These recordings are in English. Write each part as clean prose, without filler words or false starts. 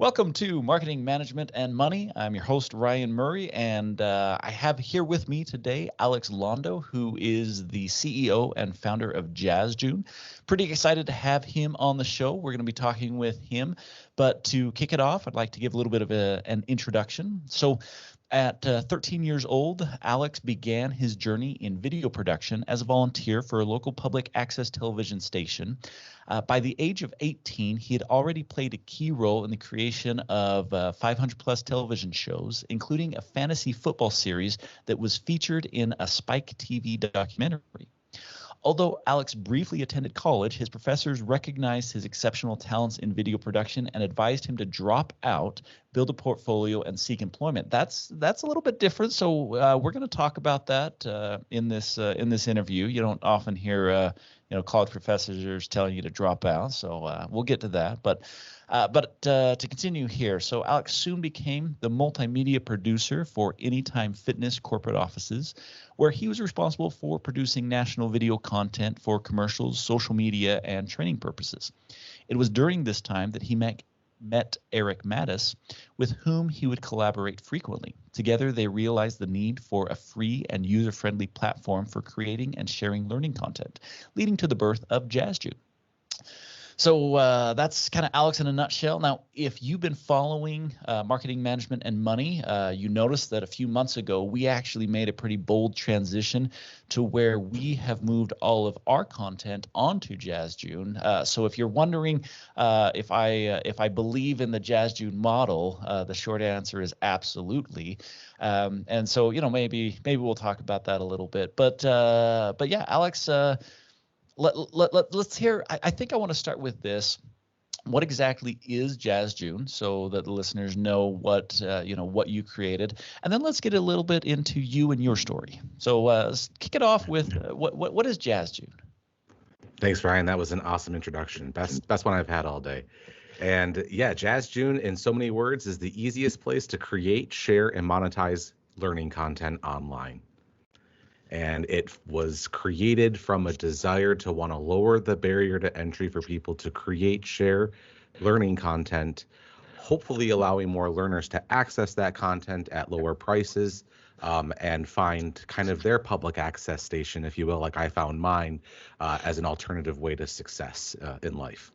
Welcome to Marketing Management and Money. I'm your host, Ryan Murray, and I have here with me today Alex Londo, who is the CEO and founder of JazzJune. Pretty excited to have him on the show. We're going to be talking with him, but to kick it off, I'd like to give a little bit of an introduction. So at 13 years old, Alex began his journey in video production as a volunteer for a local public access television station. By the age of 18, he had already played a key role in the creation of 500 plus television shows, including a fantasy football series that was featured in a SpikeTV documentary. Although Alex briefly attended college, his professors recognized his exceptional talents in video production and advised him to drop out, build a portfolio, and seek employment. That's a little bit different. So we're going to talk about that in this interview. You don't often hear college professors telling you to drop out. So we'll get to that. But to continue here, so Alex soon became the multimedia producer for Anytime Fitness corporate offices, where he was responsible for producing national video content for commercials, social media, and training purposes. It was during this time that he met Eric Mattis, with whom he would collaborate frequently. Together, they realized the need for a free and user-friendly platform for creating and sharing learning content, leading to the birth of JazzJune. So that's kind of Alex in a nutshell. Now, if you've been following Marketing Management and Money, you noticed that a few months ago, we actually made a pretty bold transition to where we have moved all of our content onto JazzJune. So if you're wondering if I believe in the JazzJune model, the short answer is absolutely. And so, maybe we'll talk about that a little bit. But yeah, Alex, let's hear. I think I want to start with this. What exactly is JazzJune, so that the listeners know what you created, and then let's get a little bit into you and your story. So let's kick it off with what is JazzJune? Thanks, Ryan. That was an awesome introduction. Best one I've had all day. And yeah, JazzJune, in so many words, is the easiest place to create, share, and monetize learning content online. And it was created from a desire to want to lower the barrier to entry for people to create, share learning content, hopefully allowing more learners to access that content at lower prices, and find kind of their public access station, if you will, like I found mine, as an alternative way to success in life.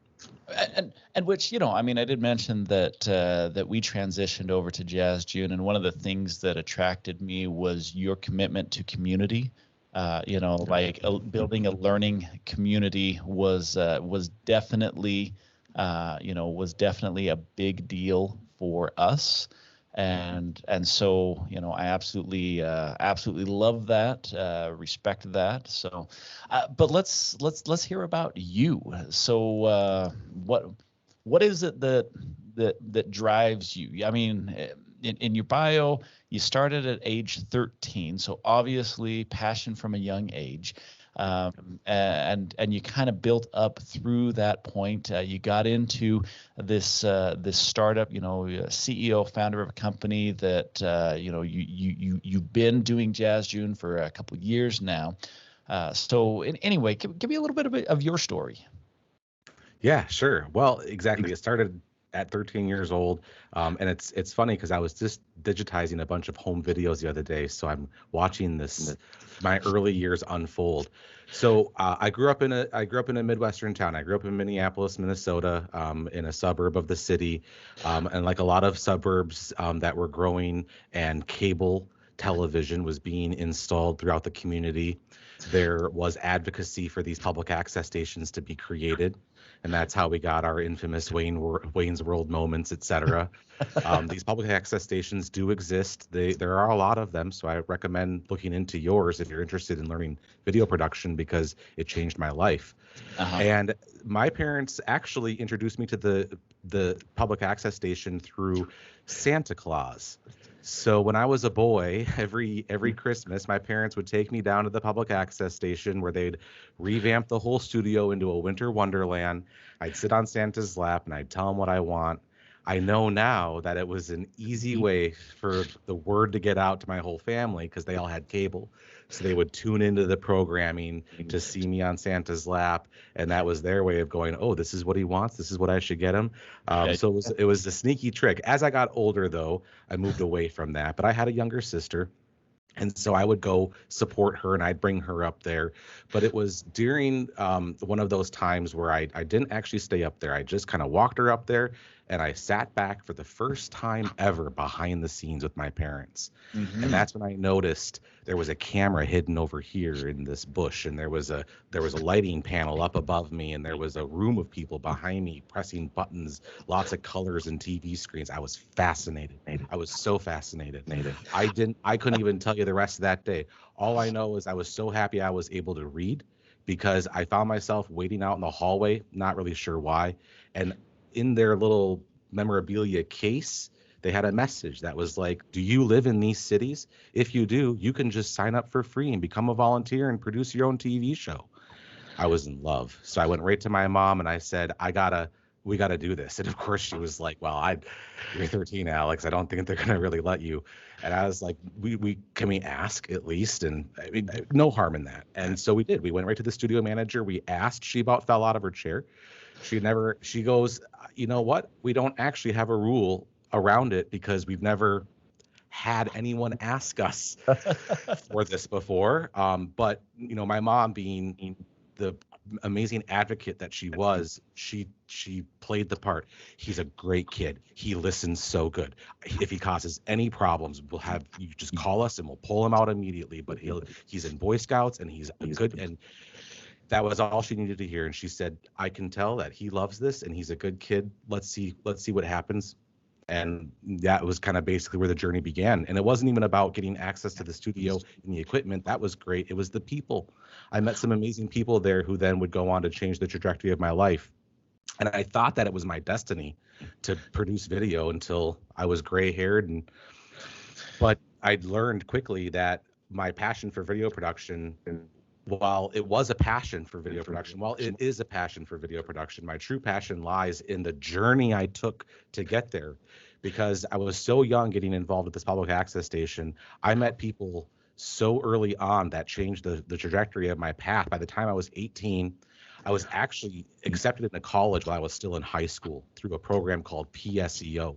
And which, I did mention that we transitioned over to JazzJune, and one of the things that attracted me was your commitment to community. Building a learning community was definitely a big deal for us. And so, I absolutely love that, respect that. So, but let's hear about you. So, what is it that drives you? I mean, in your bio, you started at age 13, so obviously passion from a young age. And you kind of built up through that point. You got into this startup, CEO, founder of a company that you've been doing JazzJune for a couple of years now. So anyway, give me a little bit of your story. Yeah, sure. Well, exactly. It started at 13 years old, and it's funny because I was just digitizing a bunch of home videos the other day, so I'm watching my early years unfold. So I grew up in a Midwestern town. I grew up in Minneapolis, Minnesota, in a suburb of the city, and like a lot of suburbs that were growing, and cable television was being installed throughout the community. There was advocacy for these public access stations to be created. And that's how we got our infamous Wayne's World moments, et cetera. These public access stations do exist. There are a lot of them, so I recommend looking into yours if you're interested in learning video production, because it changed my life. Uh-huh. And my parents actually introduced me to the public access station through Santa Claus. So when I was a boy, every Christmas, my parents would take me down to the public access station where they'd revamp the whole studio into a winter wonderland. I'd sit on Santa's lap and I'd tell him what I want. I know now that it was an easy way for the word to get out to my whole family because they all had cable. So they would tune into the programming to see me on Santa's lap, and that was their way of going, "Oh, this is what he wants. This is what I should get him." So it was a sneaky trick. As I got older, though, I moved away from that. But I had a younger sister. And so I would go support her and I'd bring her up there. But it was during one of those times where I didn't actually stay up there. I just kind of walked her up there and I sat back for the first time ever behind the scenes with my parents. Mm-hmm. And that's when I noticed there was a camera hidden over here in this bush, and there was a lighting panel up above me, and there was a room of people behind me pressing buttons, lots of colors and TV screens. I was fascinated. I was so fascinated. I couldn't even tell you the rest of that day. All I know is I was so happy I was able to read, because I found myself waiting out in the hallway, not really sure why. And in their little memorabilia case, they had a message that was like, "Do you live in these cities? If you do, you can just sign up for free and become a volunteer and produce your own TV show." I was in love. So I went right to my mom and I said, we gotta do this. And of course she was like, "Well, you're 13, Alex. I don't think they're gonna really let you." And I was like, we can we ask at least? And I mean, no harm in that. And so we did. We went right to the studio manager. We asked. She about fell out of her chair. She goes, "You know what? We don't actually have a rule around it because we've never had anyone ask us for this before." But my mom, being the amazing advocate that she was, she played the part. "He's a great kid. He listens so good. If he causes any problems, we'll have you just call us and we'll pull him out immediately. But he's in Boy Scouts and he's good." And that was all she needed to hear. And she said, "I can tell that he loves this and he's a good kid. Let's see what happens." And that was kind of basically where the journey began. And it wasn't even about getting access to the studio and the equipment. That was great. It was the people. I met some amazing people there who then would go on to change the trajectory of my life. And I thought that it was my destiny to produce video until I was gray haired. But I learned quickly that my passion for video production, while it was a passion for video production, while it is a passion for video production, my true passion lies in the journey I took to get there. Because I was so young getting involved with this public access station, I met people so early on that changed the trajectory of my path. By the time I was 18, I was actually accepted into college while I was still in high school through a program called PSEO.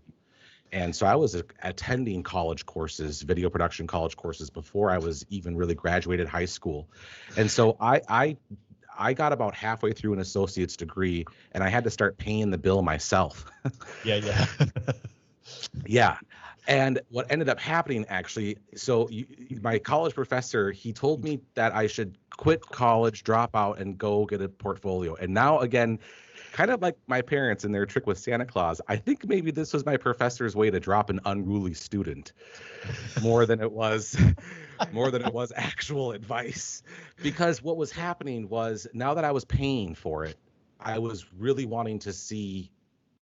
And so I was attending college courses, video production college courses, before I was even really graduated high school. And so I got about halfway through an associate's degree, and I had to start paying the bill myself. Yeah. Yeah. And what ended up happening, actually, so my college professor, he told me that I should quit college, drop out, and go get a portfolio. And now, again, kind of like my parents and their trick with Santa Claus, I think maybe this was my professor's way to drop an unruly student more than it was actual advice. Because what was happening was, now that I was paying for it, I was really wanting to see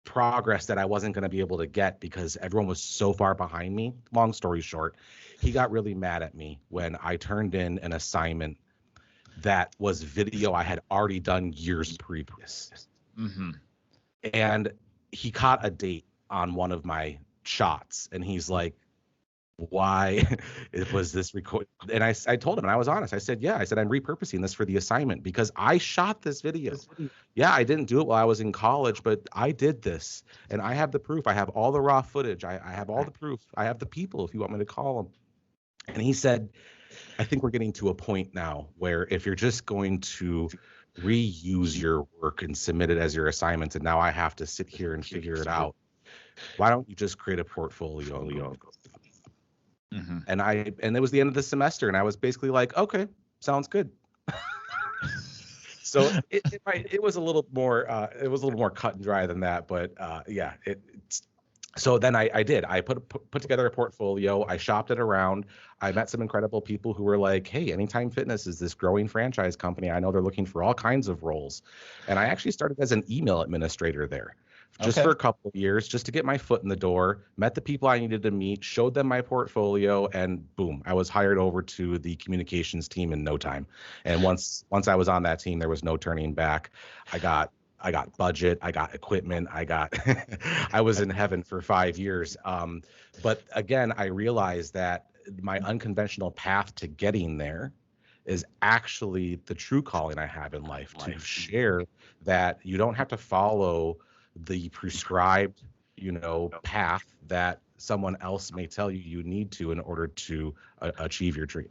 progress that I wasn't going to be able to get because everyone was so far behind me. Long story short, he got really mad at me when I turned in an assignment that was video I had already done years previous. Mm-hmm. And he caught a date on one of my shots, and he's like, "Why was this record?" And I told him, and I was honest. I said, "Yeah," I said, "I'm repurposing this for the assignment because I shot this video. Yeah, I didn't do it while I was in college, but I did this, and I have the proof. I have all the raw footage. I have all the proof. I have the people, if you want me to call them." And he said, "I think we're getting to a point now where if you're just going to reuse your work and submit it as your assignments, and now I have to sit here and figure it out, why don't you just create a portfolio?" Mm-hmm. And it was the end of the semester, and I was basically like, "Okay, sounds good." So it was a little more cut and dry than that, but yeah. So then I did. I put together a portfolio. I shopped it around. I met some incredible people who were like, "Hey, Anytime Fitness is this growing franchise company. I know they're looking for all kinds of roles." And I actually started as an email administrator there, just for a couple of years, just to get my foot in the door, met the people I needed to meet, showed them my portfolio, and boom, I was hired over to the communications team in no time. And once I was on that team, there was no turning back. I got got budget, I got equipment, I was in heaven for 5 years. But again, I realized that my unconventional path to getting there is actually the true calling I have in life, to share that you don't have to follow the prescribed, path that someone else may tell you you need to in order to achieve your dream.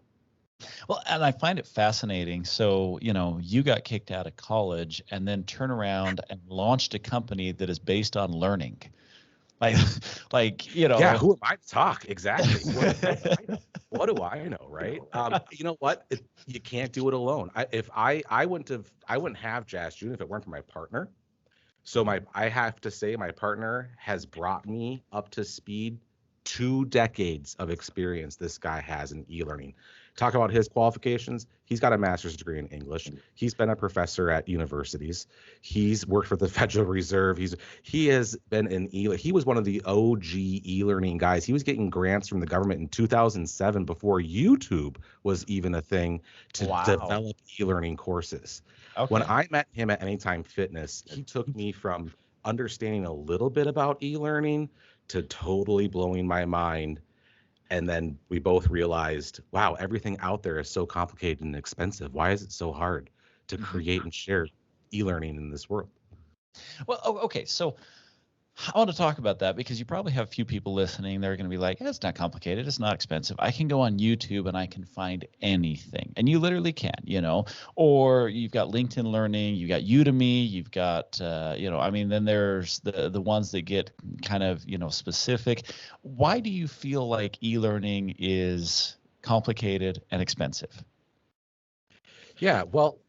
Well, and I find it fascinating. So, you got kicked out of college and then turn around and launched a company that is based on learning. Yeah, who am I to talk? Exactly. What do I know, right? You know what? You can't do it alone. I wouldn't have JazzJune if it weren't for my partner. So I have to say my partner has brought me up to speed. 2 decades of experience this guy has in e-learning. Talk about his qualifications. He's got a master's degree in English. He's been a professor at universities. He's worked for the Federal Reserve. He has been in he was one of the OG e-learning guys. He was getting grants from the government in 2007 before YouTube was even a thing to develop e-learning courses. Okay. When I met him at Anytime Fitness, he took me from understanding a little bit about e-learning to totally blowing my mind. And then we both realized, wow, everything out there is so complicated and expensive. Why is it so hard to create and share e-learning in this world? Well, okay. So I want to talk about that because you probably have a few people listening. They're going to be like, it's not complicated. It's not expensive. I can go on YouTube and I can find anything. And you literally can, or you've got LinkedIn Learning, you got Udemy, you've got, then there's the ones that get kind of, specific. Why do you feel like e-learning is complicated and expensive? Yeah, well,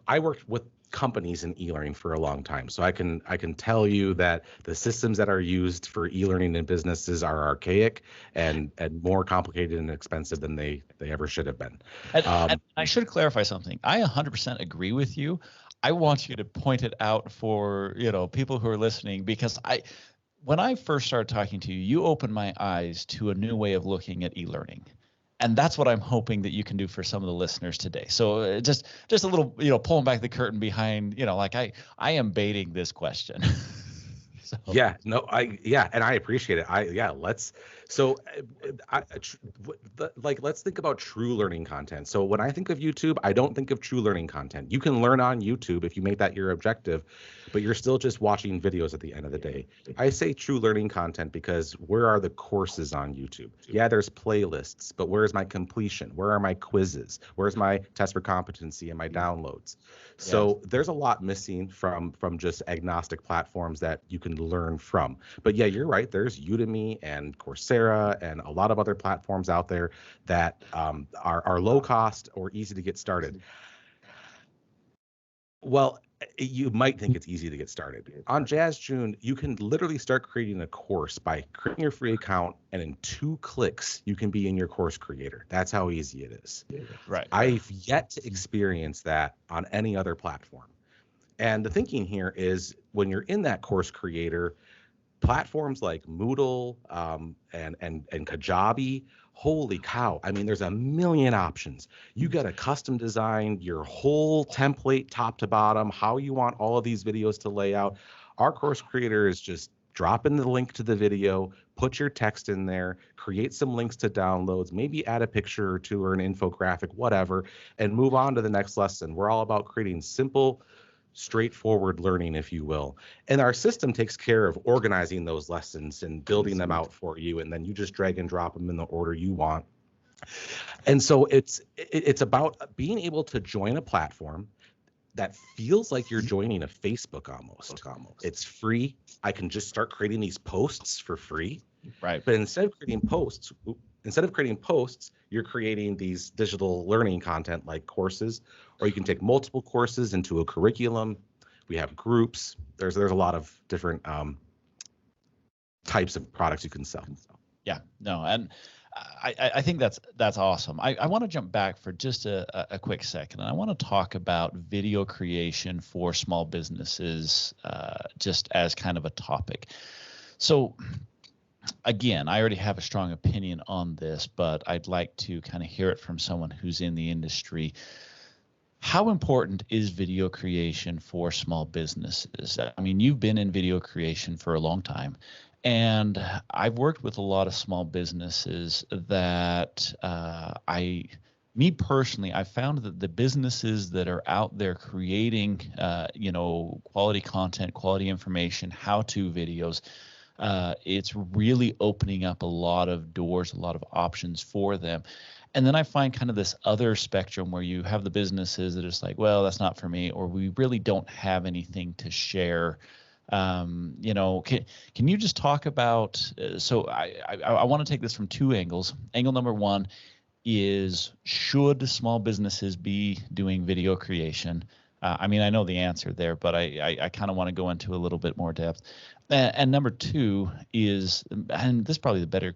I worked with companies in e-learning for a long time, so I can tell you that the systems that are used for e-learning in businesses are archaic and more complicated and expensive than they ever should have been. And I should clarify something. I 100% agree with you. I want you to point it out for people who are listening, because when I first started talking to you, you opened my eyes to a new way of looking at e-learning. And that's what I'm hoping that you can do for some of the listeners today. So just a little, pulling back the curtain behind, I am baiting this question. So. Yeah, no, and I appreciate it. Let's think about true learning content. So when I think of YouTube, I don't think of true learning content. You can learn on YouTube if you make that your objective, but you're still just watching videos at the end of the day. I say true learning content because where are the courses on YouTube? Yeah, there's playlists, but where's my completion? Where are my quizzes? Where's my test for competency and my downloads? So there's a lot missing from just agnostic platforms that you can learn from. But yeah, you're right. There's Udemy and Coursera and a lot of other platforms out there that are low cost or easy to get started. Well, you might think it's easy to get started. On JazzJune, you can literally start creating a course by creating your free account, and in 2 clicks, you can be in your course creator. That's how easy it is. Right. I've yet to experience that on any other platform. And the thinking here is when you're in that course creator, platforms like Moodle and Kajabi, holy cow. I mean, there's a million options. You got to custom design your whole template top to bottom, how you want all of these videos to lay out. Our course creator is just drop in the link to the video, put your text in there, create some links to downloads, maybe add a picture or two or an infographic, whatever, and move on to the next lesson. We're all about creating simple, straightforward learning, if you will. And our system takes care of organizing those lessons and building them out for you. And then you just drag and drop them in the order you want. And so it's about being able to join a platform that feels like you're joining a Facebook almost. It's free. I can just start creating these posts for free. Right. But instead of creating posts, you're creating these digital learning content like courses, or you can take multiple courses into a curriculum. We have groups. There's a lot of different types of products you can sell. Yeah, no, and I think that's awesome. I want to jump back for just a quick second, and I want to talk about video creation for small businesses, just as kind of a topic. So again, I already have a strong opinion on this, but I'd like to kind of hear it from someone who's in the industry. How important is video creation for small businesses? I mean, you've been in video creation for a long time, and I've worked with a lot of small businesses that me personally, I found that the businesses that are out there creating, quality content, quality information, how-to videos, it's really opening up a lot of doors, a lot of options for them. And then I find kind of this other spectrum where you have the businesses that are just like, well, that's not for me, or we really don't have anything to share. Can you just talk about? So I want to take this from two angles. Angle number one is, should small businesses be doing video creation? I mean, I know the answer there, but I kind of want to go into a little bit more depth. And number two is, and this is probably the better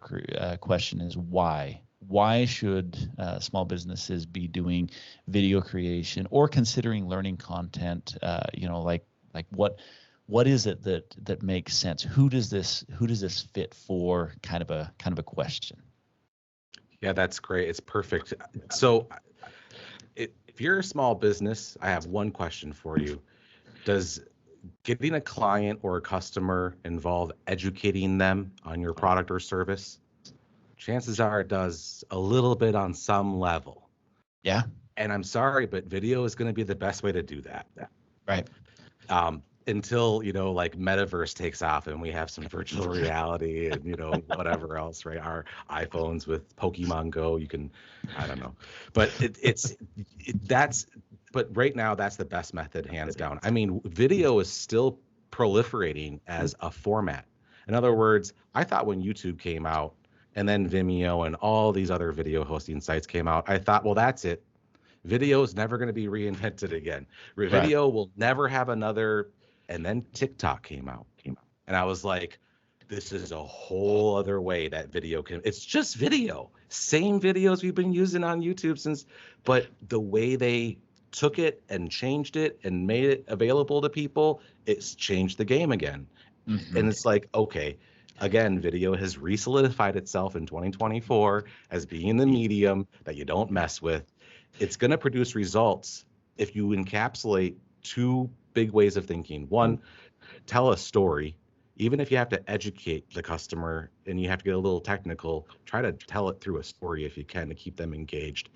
question, is why? Why should small businesses be doing video creation or considering learning content? Like what is it that makes sense? Who does this fit for? Kind of a question. Yeah, that's great. It's perfect. So if you're a small business, I have one question for you. Does getting a client or a customer involve educating them on your product or service? Chances are it does a little bit on some level. Yeah. And I'm sorry, but video is going to be the best way to do that. Right. Until, like metaverse takes off and we have some virtual reality and, whatever else, right? Our iPhones with Pokemon Go, I don't know. But but right now that's the best method, hands down. I mean, video is still proliferating as a format. In other words, I thought when YouTube came out and then Vimeo and all these other video hosting sites came out, I thought, well, that's it. Video is never going to be reinvented again. Video will never have another. And then TikTok came out. And I was like, this is a whole other way that video it's just video. Same videos we've been using on YouTube but the way they took it and changed it and made it available to people, it's changed the game again. Mm-hmm. And it's like, okay, again, video has re-solidified itself in 2024 as being the medium that you don't mess with. It's going to produce results if you encapsulate two big ways of thinking. One, tell a story. Even if you have to educate the customer and you have to get a little technical, try to tell it through a story if you can to keep them engaged.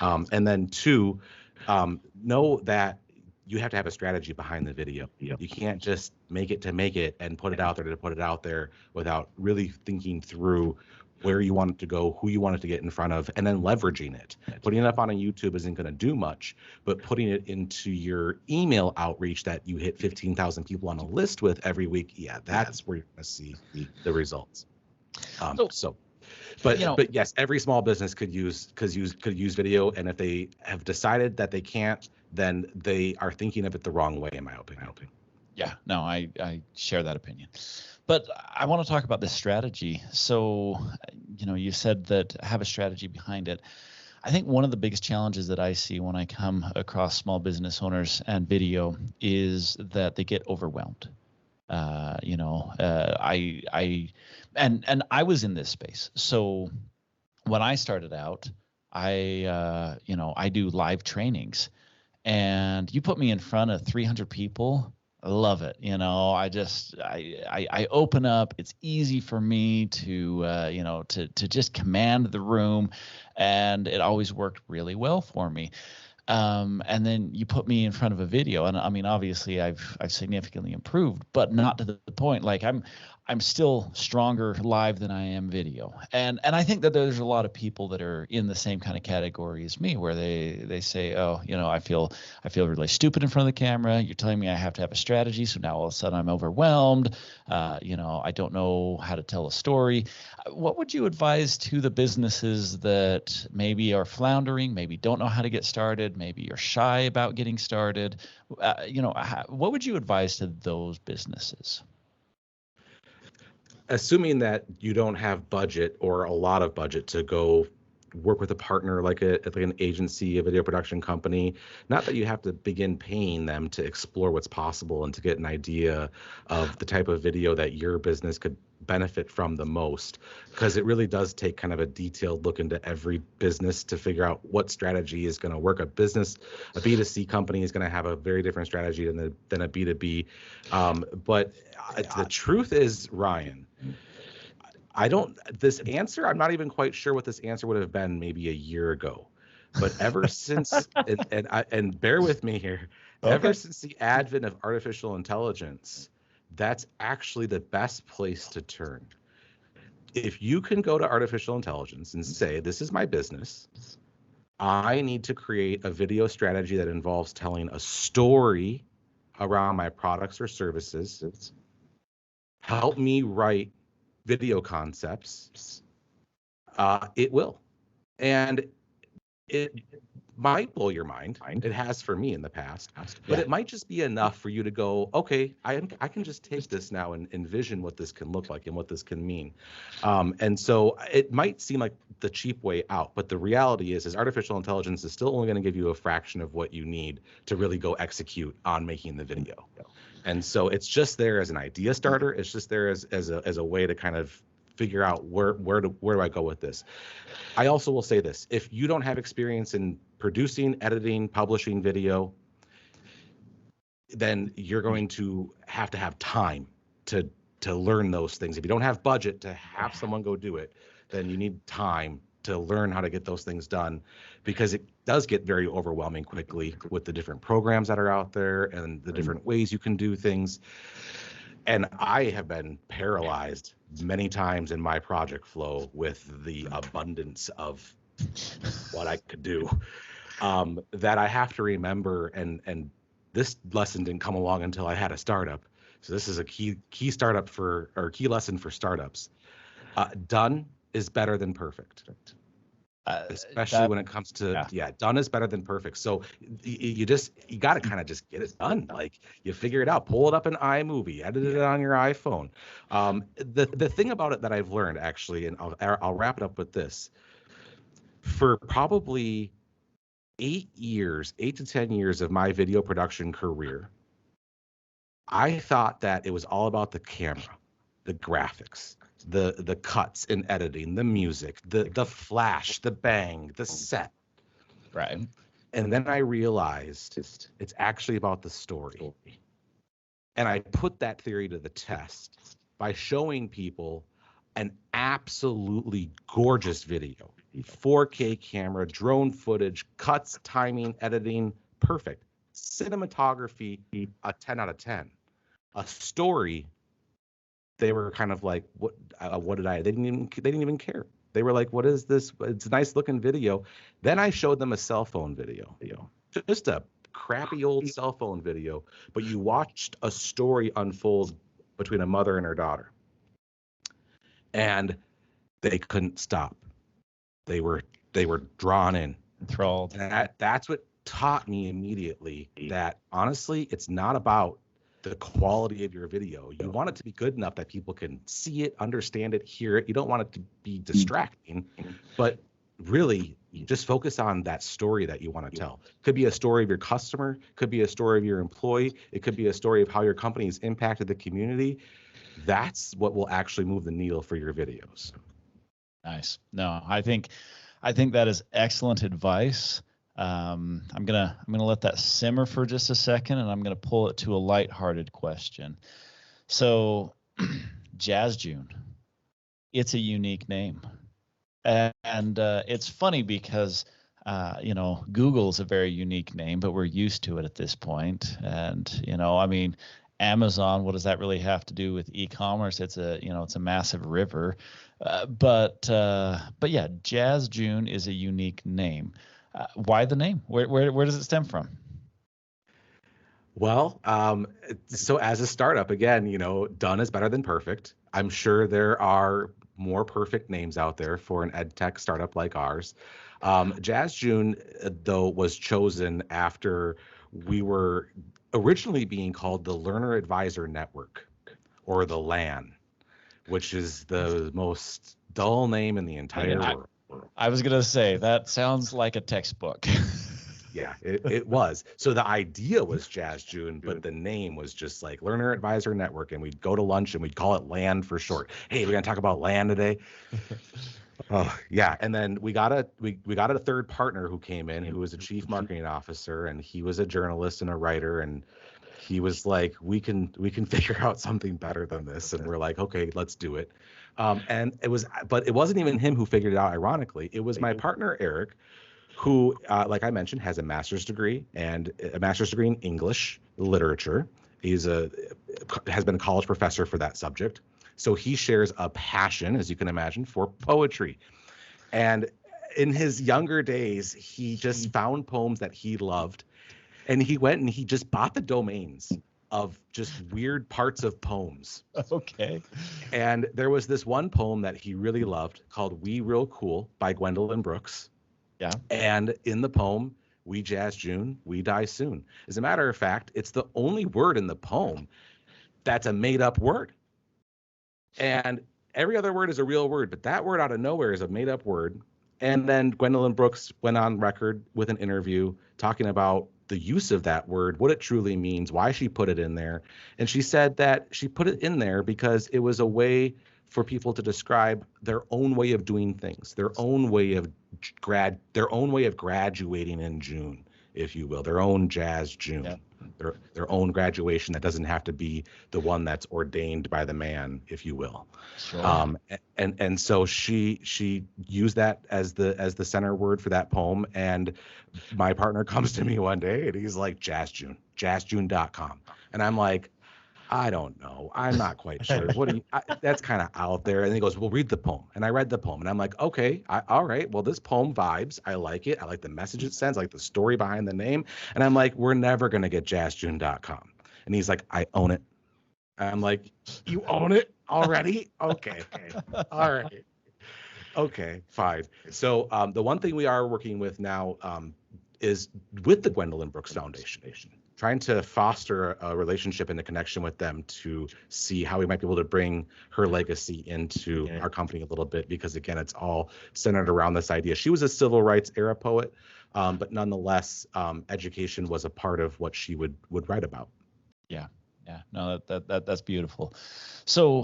And then two, know that you have to have a strategy behind the video. You can't just make it to make it and put it out there to put it out there without really thinking through where you want it to go, who you want it to get in front of, and then leveraging it. Putting it up on a YouTube isn't going to do much, but putting it into your email outreach that you hit 15,000 people on a list with every week, that's where you're going to see the results. But yes, every small business could use video, and if they have decided that they can't, then they are thinking of it the wrong way, in my opinion. Yeah, no, I share that opinion. But I want to talk about this strategy. So, you said that have a strategy behind it. I think one of the biggest challenges that I see when I come across small business owners and video is that they get overwhelmed. I was in this space. So when I started out, I do live trainings, and you put me in front of 300 people. I love it. I open up. It's easy for me to just command the room, and it always worked really well for me. And then you put me in front of a video, and I mean, obviously I've significantly improved, but not to the point. Like I'm still stronger live than I am video. And I think that there's a lot of people that are in the same kind of category as me, where they say, oh, I feel really stupid in front of the camera. You're telling me I have to have a strategy, so now all of a sudden I'm overwhelmed. I don't know how to tell a story. What would you advise to the businesses that maybe are floundering, maybe don't know how to get started, maybe you're shy about getting started? What would you advise to those businesses? Assuming that you don't have budget or a lot of budget to go work with a partner like an agency, a video production company. Not that you have to begin paying them to explore what's possible and to get an idea of the type of video that your business could benefit from the most, because it really does take kind of a detailed look into every business to figure out what strategy is going to work. A B2C company is going to have a very different strategy than a B2B. But the truth is, Ryan, this answer, I'm not even quite sure what this answer would have been maybe a year ago. But ever since, and bear with me here, okay, ever since the advent of artificial intelligence, that's actually the best place to turn. If you can go to artificial intelligence and say, this is my business, I need to create a video strategy that involves telling a story around my products or services, help me write video concepts, it will. And it might blow your mind. It has for me in the past, but it might just be enough for you to go, okay, I can just take this now and envision what this can look like and what this can mean. And so it might seem like the cheap way out, but the reality is artificial intelligence is still only going to give you a fraction of what you need to really go execute on making the video. And so it's just there as an idea starter. It's just there as a way to kind of figure out where do I go with this. I also will say this: if you don't have experience in producing, editing, publishing video, then you're going to have time to learn those things. If you don't have budget to have someone go do it, then you need time to learn how to get those things done, because it does get very overwhelming quickly with the different programs that are out there and the different ways you can do things. And I have been paralyzed many times in my project flow with the abundance of what I could do, that I have to remember. And this lesson didn't come along until I had a startup. So this is a key lesson for startups. Done is better than perfect. Especially when it comes to done is better than perfect. So you got to kind of just get it done. Like, you figure it out, pull it up in iMovie, edit it on your iPhone. The thing about it that I've learned, actually, and I'll wrap it up with this: for probably 8 to 10 years of my video production career, I thought that it was all about the camera, the graphics, the cuts in editing, the music, the flash, the bang, the set. Right. And then I realized it's actually about the story. And I put that theory to the test by showing people an absolutely gorgeous video, 4K camera, drone footage, cuts, timing, editing, perfect. Cinematography, a 10 out of 10. A story, they were kind of like, what did I? They didn't even care. They were like, what is this? It's a nice looking video. Then I showed them a cell phone video, just a crappy old cell phone video, but you watched a story unfold between a mother and her daughter, and they couldn't stop. They were drawn in, enthralled. And that's what taught me immediately that, honestly, it's not about the quality of your video. You want it to be good enough that people can see it, understand it, hear it. You don't want it to be distracting, but really you just focus on that story that you want to tell. Could be a story of your customer, could be a story of your employee, it could be a story of how your company has impacted the community. That's what will actually move the needle for your videos. Nice. No, I think that is excellent advice. I'm gonna let that simmer for just a second, and I'm gonna pull it to a lighthearted question. So, JazzJune, it's a unique name, and it's funny because Google's a very unique name, but we're used to it at this point. And I mean, Amazon, what does that really have to do with e-commerce? It's a massive river, but yeah, JazzJune is a unique name. Why the name? Where does it stem from? Well, so as a startup, again, done is better than perfect. I'm sure there are more perfect names out there for an ed tech startup like ours. JazzJune, though, was chosen after we were originally being called the Learner Advisor Network, or the LAN, which is the most dull name in the entire world. I was going to say, that sounds like a textbook. Yeah, it was. So the idea was JazzJune, but the name was just like Learner Advisor Network. And we'd go to lunch and we'd call it LAN for short. Hey, we're going to talk about LAN today. Oh, yeah. And then we got a third partner who came in, who was a chief marketing officer, and he was a journalist and a writer. And he was like, we can figure out something better than this. And we're like, okay, let's do it. And but it wasn't even him who figured it out. Ironically, it was my partner, Eric, who, like I mentioned, has a master's degree and a master's degree in English literature. Has been a college professor for that subject. So he shares a passion, as you can imagine, for poetry. And in his younger days, he just found poems that he loved. And he went and he just bought the domains of just weird parts of poems. Okay. And there was this one poem that he really loved called We Real Cool by Gwendolyn Brooks. Yeah. And in the poem, we jazz June, we die soon. As a matter of fact, it's the only word in the poem that's a made up word. And every other word is a real word, but that word out of nowhere is a made up word. And then Gwendolyn Brooks went on record with an interview talking about the use of that word, what it truly means, why she put it in there. And she said that she put it in there because it was a way for people to describe their own way of doing things, their own way of graduating in June, if you will, their own Jazz June, their own graduation that doesn't have to be the one that's ordained by the man, if you will. Sure. And so she used that as the center word for that poem. And my partner comes to me one day and he's like, JazzJune, JazzJune.com. And I'm like, I don't know. I'm not quite sure. That's kind of out there. And he goes, well, read the poem. And I read the poem and I'm like, okay, all right. Well, this poem vibes. I like it. I like the message it sends. I like the story behind the name. And I'm like, we're never going to get JazzJune.com. And he's like, I own it. And I'm like, you own it already? Okay. All right. Okay, fine. So the one thing we are working with now is with the Gwendolyn Brooks Foundation, trying to foster a relationship and a connection with them to see how we might be able to bring her legacy into our company a little bit, because again, it's all centered around this idea. She was a civil rights era poet, but nonetheless, education was a part of what she would write about. Yeah. No, that's beautiful. So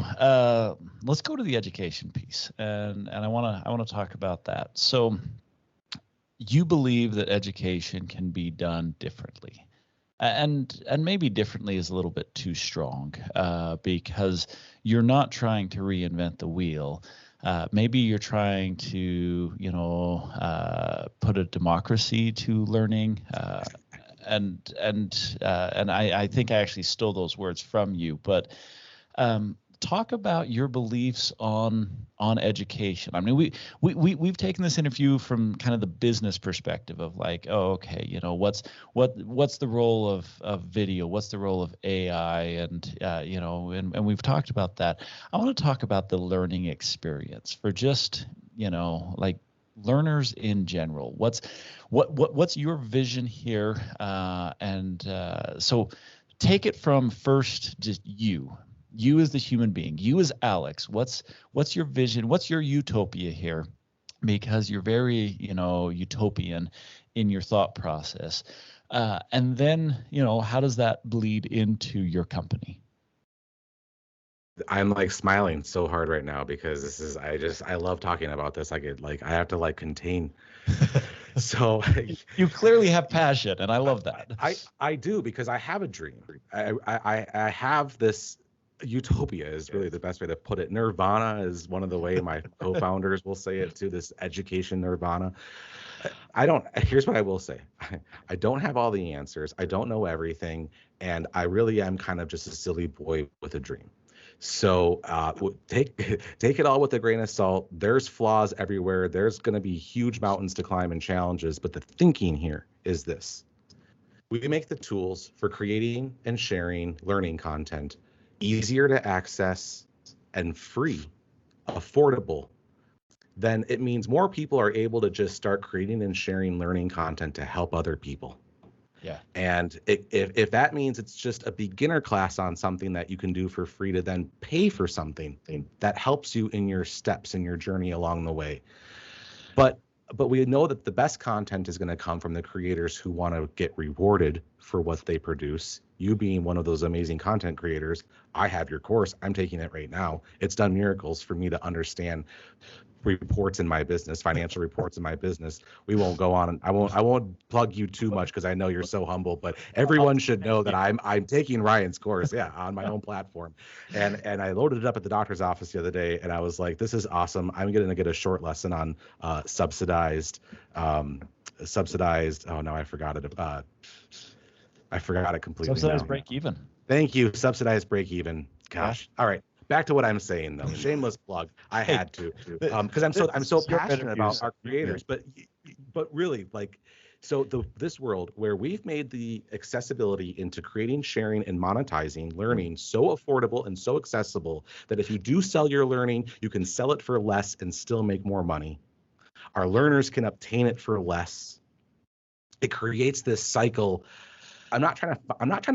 let's go to the education piece, and I want to talk about that. So you believe that education can be done differently. And maybe differently is a little bit too strong, because you're not trying to reinvent the wheel. Maybe you're trying to, put a democracy to learning. And I think I actually stole those words from you. But talk about your beliefs on education. I mean, we've taken this interview from kind of the business perspective of like, oh, okay, what's the role of video? What's the role of AI? And and we've talked about that. I want to talk about the learning experience for just like learners in general. What's your vision here? So take it from first, just you as the human being, you as Alex. What's your vision? What's your utopia here? Because you're very utopian in your thought process, and then how does that bleed into your company? I'm like smiling so hard right now because I love talking about this. I have to contain. So you clearly have passion, and I love that. I do, because I have a dream. I have this utopia is really the best way to put it. Nirvana is one of the way my co-founders will say it too, this education nirvana. Here's what I will say. I don't have all the answers. I don't know everything. And I really am kind of just a silly boy with a dream. So take it all with a grain of salt. There's flaws everywhere. There's going to be huge mountains to climb and challenges. But the thinking here is this. We make the tools for creating and sharing learning content easier to access and free, affordable. Then it means more people are able to just start creating and sharing learning content to help other people. Yeah. And if that means it's just a beginner class on something that you can do for free to then pay for something that helps you in your steps in your journey along the way, But we know that the best content is going to come from the creators who want to get rewarded for what they produce. You being one of those amazing content creators, I have your course. I'm taking it right now. It's done miracles for me to understand reports in my business, financial reports in my business. We won't go on, and I won't plug you too much because I know you're so humble, but everyone should know that I'm taking Ryan's course, on my own platform. And I loaded it up at the doctor's office the other day, and I was like, this is awesome. I'm going to get a short lesson on subsidized. Oh no, I forgot it. I forgot it completely. Subsidized break even. Thank you. Subsidized break even. Gosh. All right. Back to what I'm saying though. Shameless plug. I had to, because I'm so passionate about our creators. But really, like, so this world where we've made the accessibility into creating, sharing, and monetizing learning so affordable and so accessible that if you do sell your learning, you can sell it for less and still make more money. Our learners can obtain it for less. It creates this cycle. I'm not trying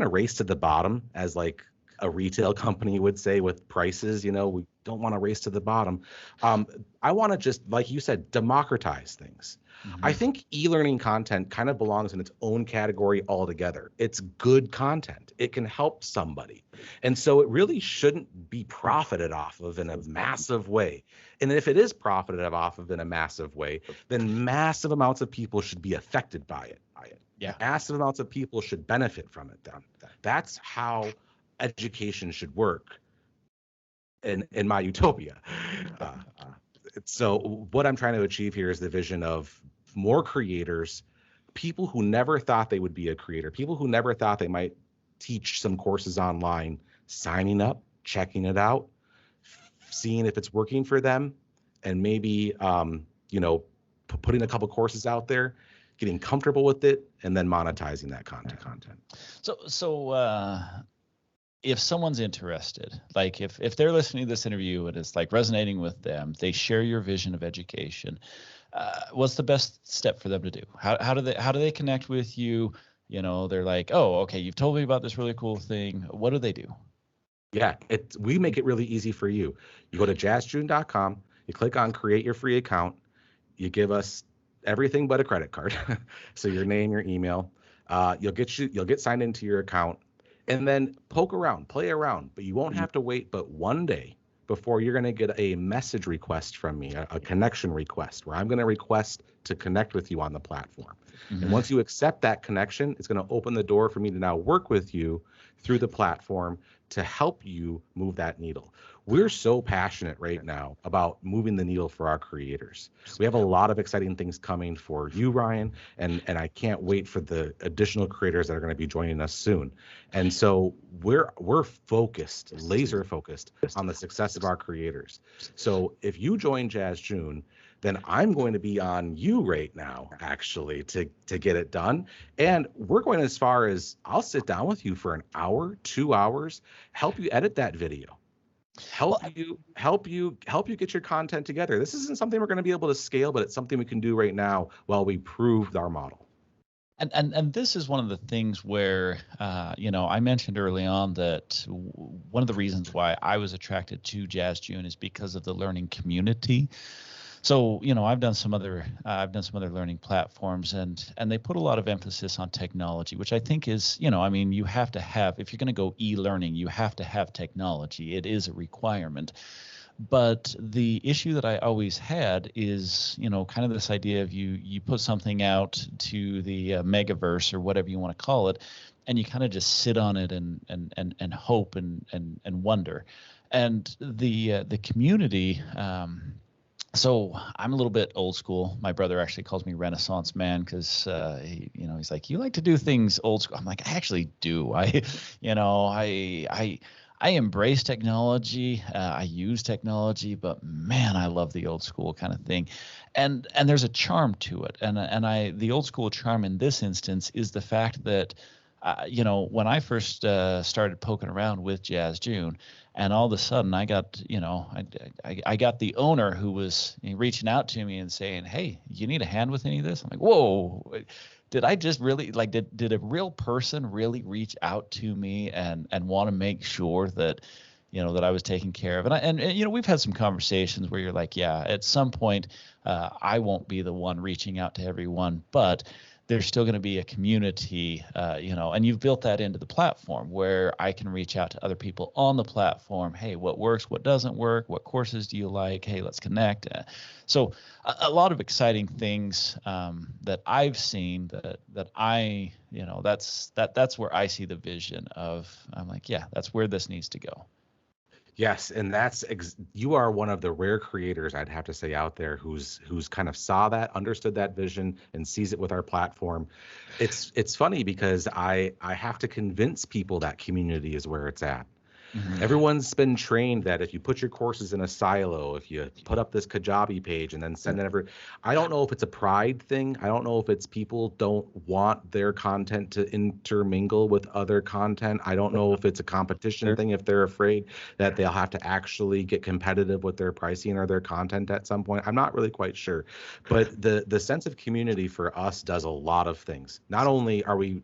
to race to the bottom as like a retail company would say with prices. We don't want to race to the bottom. I want to just, like you said, democratize things. I think e-learning content kind of belongs in its own category altogether. It's good content. It can help somebody. And so it really shouldn't be profited off of in a massive way. And if it is profited off of in a massive way, then massive amounts of people should be affected by it. Yeah. Massive amounts of people should benefit from it then. That's how education should work in my utopia. So what I'm trying to achieve here is the vision of more creators, people who never thought they would be a creator, people who never thought they might teach some courses online, signing up, checking it out, seeing if it's working for them, and maybe putting a couple courses out there, getting comfortable with it, and then monetizing that content. So if someone's interested, like if they're listening to this interview and it's like resonating with them, they share your vision of education, what's the best step for them to do? How do they connect with you? They're like, oh, okay, you've told me about this really cool thing. What do they do? Yeah, we make it really easy for you. You go to JazzJune.com, you click on create your free account, you give us everything but a credit card. So your name, your email, you'll get signed into your account, and then poke around, play around, but you won't have to wait but one day before you're going to get a message request from me, a connection request, where I'm going to request to connect with you on the platform. And once you accept that connection, it's going to open the door for me to now work with you through the platform to help you move that needle. We're so passionate right now about moving the needle for our creators. We have a lot of exciting things coming for you, Ryan, and I can't wait for the additional creators that are going to be joining us soon. And so we're focused, laser focused on the success of our creators. So if you join JazzJune, then I'm going to be on you right now, actually, to get it done. And we're going as far as I'll sit down with you for an hour, 2 hours, help you edit that video, help you get your content together. This isn't something we're going to be able to scale, but it's something we can do right now while we prove our model. And this is one of the things where, I mentioned early on that one of the reasons why I was attracted to JazzJune is because of the learning community. So, I've done some other learning platforms, and they put a lot of emphasis on technology, which I think is, you have to have, if you're going to go e-learning, you have to have technology. It is a requirement. But the issue that I always had is, kind of this idea of you put something out to the megaverse or whatever you want to call it, and you kind of just sit on it and hope and wonder. And the community. So I'm a little bit old school. My brother actually calls me Renaissance man because he's like, you like to do things old school. I'm like, I actually do. I embrace technology. I use technology, but man, I love the old school kind of thing. And there's a charm to it. And the old school charm in this instance is the fact that when I first started poking around with JazzJune, and all of a sudden I got, I got the owner who was reaching out to me and saying, hey, you need a hand with any of this? I'm like, whoa, did I just really, like, did a real person really reach out to me and want to make sure that, that I was taking care of. And we've had some conversations where you're like, yeah, at some point, I won't be the one reaching out to everyone, but there's still going to be a community, and you've built that into the platform where I can reach out to other people on the platform. Hey, what works? What doesn't work? What courses do you like? Hey, let's connect. So a lot of exciting things that I've seen that I, that's where I see the vision of. I'm like, yeah, that's where this needs to go. Yes, and you are one of the rare creators, I'd have to say, out there who's kind of saw that, understood that vision, and sees it with our platform. It's funny because I have to convince people that community is where it's at. Mm-hmm. Everyone's been trained that if you put your courses in a silo, if you put up this Kajabi page and then send it over, I don't know if it's a pride thing. I don't know if it's people don't want their content to intermingle with other content. I don't know if it's a competition thing, if they're afraid that they'll have to actually get competitive with their pricing or their content at some point. I'm not really quite sure. But the sense of community for us does a lot of things. Not only are we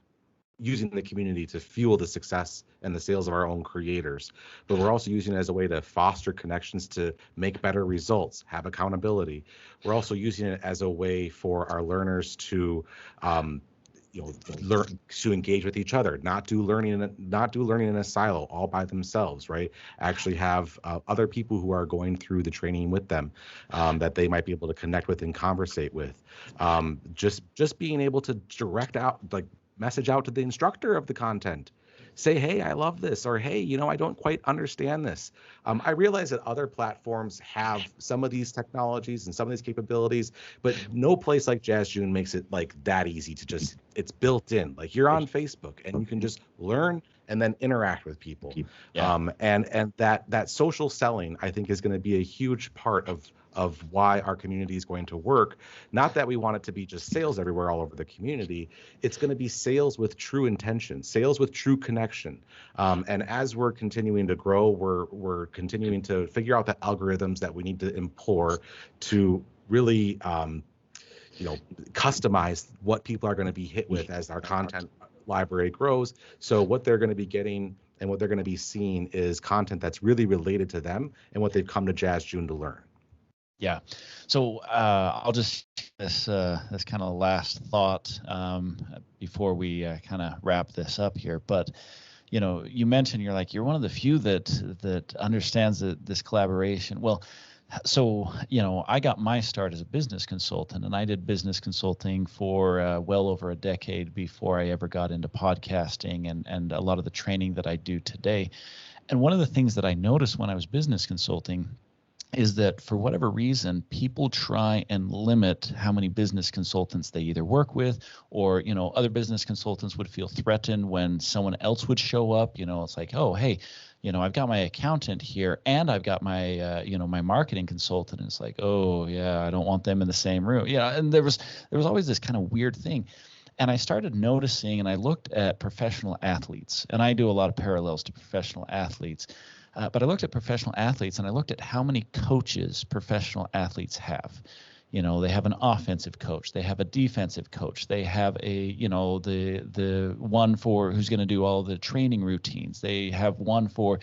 using the community to fuel the success and the sales of our own creators, but we're also using it as a way to foster connections to make better results, have accountability. We're also using it as a way for our learners to learn to engage with each other, not do learning in a silo all by themselves, right? Actually have other people who are going through the training with them that they might be able to connect with and conversate with. Just being able to direct out, like, message out to the instructor of the content, say, hey, I love this, or hey, I don't quite understand this. I realize that other platforms have some of these technologies and some of these capabilities, but no place like JazzJune makes it like that easy to just, it's built in. Like, you're on Facebook and you can just learn and then interact with people. Yeah. And that social selling, I think, is going to be a huge part of why our community is going to work. Not that we want it to be just sales everywhere all over the community. It's going to be sales with true intention, sales with true connection. And as we're continuing to grow, we're continuing to figure out the algorithms that we need to employ to really customize what people are going to be hit with as our content library grows. So what they're going to be getting and what they're going to be seeing is content that's really related to them and what they've come to JazzJune to learn. Yeah. So I'll just this kind of last thought before we kind of wrap this up here. But you mentioned you're one of the few that understands this collaboration. Well, so I got my start as a business consultant, and I did business consulting for well over a decade before I ever got into podcasting and a lot of the training that I do today. And one of the things that I noticed when I was business consulting is that for whatever reason, people try and limit how many business consultants they either work with, or, other business consultants would feel threatened when someone else would show up. It's like, oh, hey, I've got my accountant here and I've got my, my marketing consultant. And it's like, oh yeah, I don't want them in the same room. And there was always this kind of weird thing. And I started noticing, and I looked at professional athletes, and I do a lot of parallels to professional athletes. But I looked at professional athletes, and I looked at how many coaches professional athletes have. They have an offensive coach, they have a defensive coach, they have a, the one for who's going to do all the training routines. They have one for,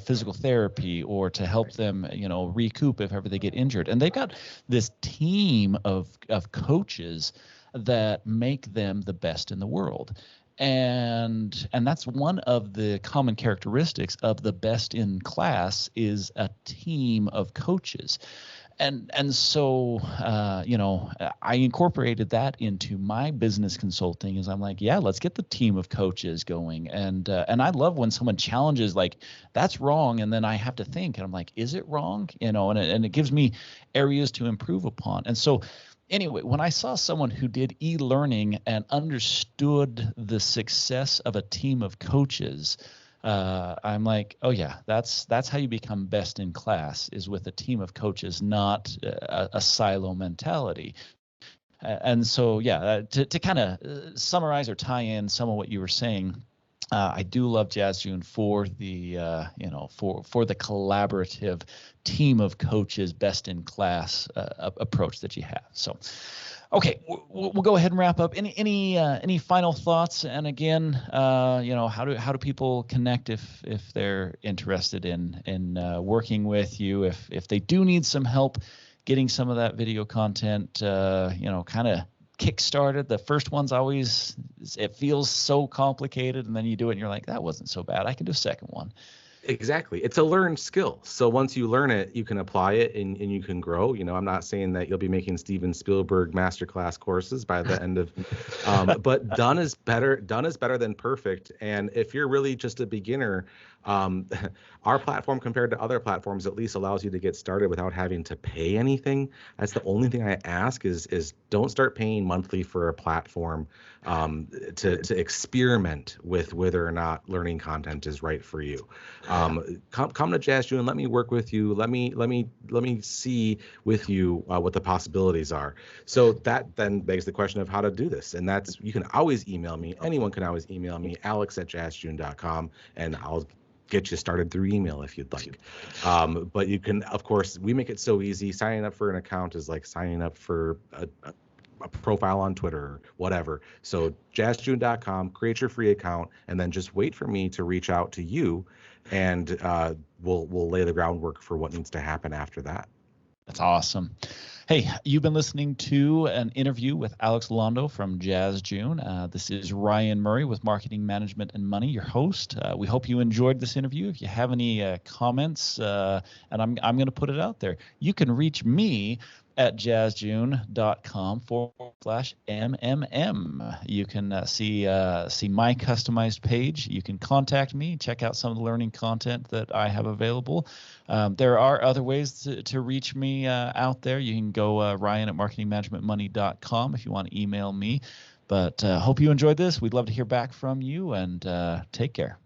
physical therapy or to help them, recoup if ever they get injured. And they've got this team of coaches that make them the best in the world. And that's one of the common characteristics of the best in class is a team of coaches. And so, I incorporated that into my business consulting as I'm like, yeah, let's get the team of coaches going. And I love when someone challenges like, that's wrong. And then I have to think, and I'm like, is it wrong? And it gives me areas to improve upon. And so, anyway, when I saw someone who did e-learning and understood the success of a team of coaches, I'm like, oh yeah, that's how you become best in class, is with a team of coaches, not a silo mentality. And so, yeah, to kind of summarize or tie in some of what you were saying, I do love JazzJune for the for the collaborative team of coaches, best in class approach that you have. So, Okay, we'll go ahead and wrap up. Any final thoughts? And again, how do people connect if they're interested in working with you? If they do need some help getting some of that video content, kind of kick-started. The first one's always, it feels so complicated, and then you do it and you're like, that wasn't so bad. I can do a second one. Exactly. It's a learned skill. So once you learn it, you can apply it and you can grow. I'm not saying that you'll be making Steven Spielberg masterclass courses by the end of, but done is better than perfect. And if you're really just a beginner, our platform compared to other platforms at least allows you to get started without having to pay anything. That's the only thing I ask is don't start paying monthly for a platform to experiment with whether or not learning content is right for you. Come to JazzJune and let me work with you. Let me see with you what the possibilities are. So that then begs the question of how to do this. And that's, you can always email me. Anyone can always email me, alex@jazzjune.com, and I'll get you started through email if you'd like. But you can, of course, we make it so easy. Signing up for an account is like signing up for a profile on Twitter or whatever. So jazzjune.com, create your free account, and then just wait for me to reach out to you, and we'll lay the groundwork for what needs to happen after that. That's awesome. Hey, you've been listening to an interview with Alex Londo from JazzJune. This is Ryan Murray with Marketing Management and Money, your host. We hope you enjoyed this interview. If you have any comments, and I'm going to put it out there, you can reach me at jazzjune.com/MMM. You can see my customized page. You can contact me, check out some of the learning content that I have available. There are other ways to reach me out there. You can go Ryan at marketingmanagementmoney.com if you want to email me. But hope you enjoyed this. We'd love to hear back from you, and take care.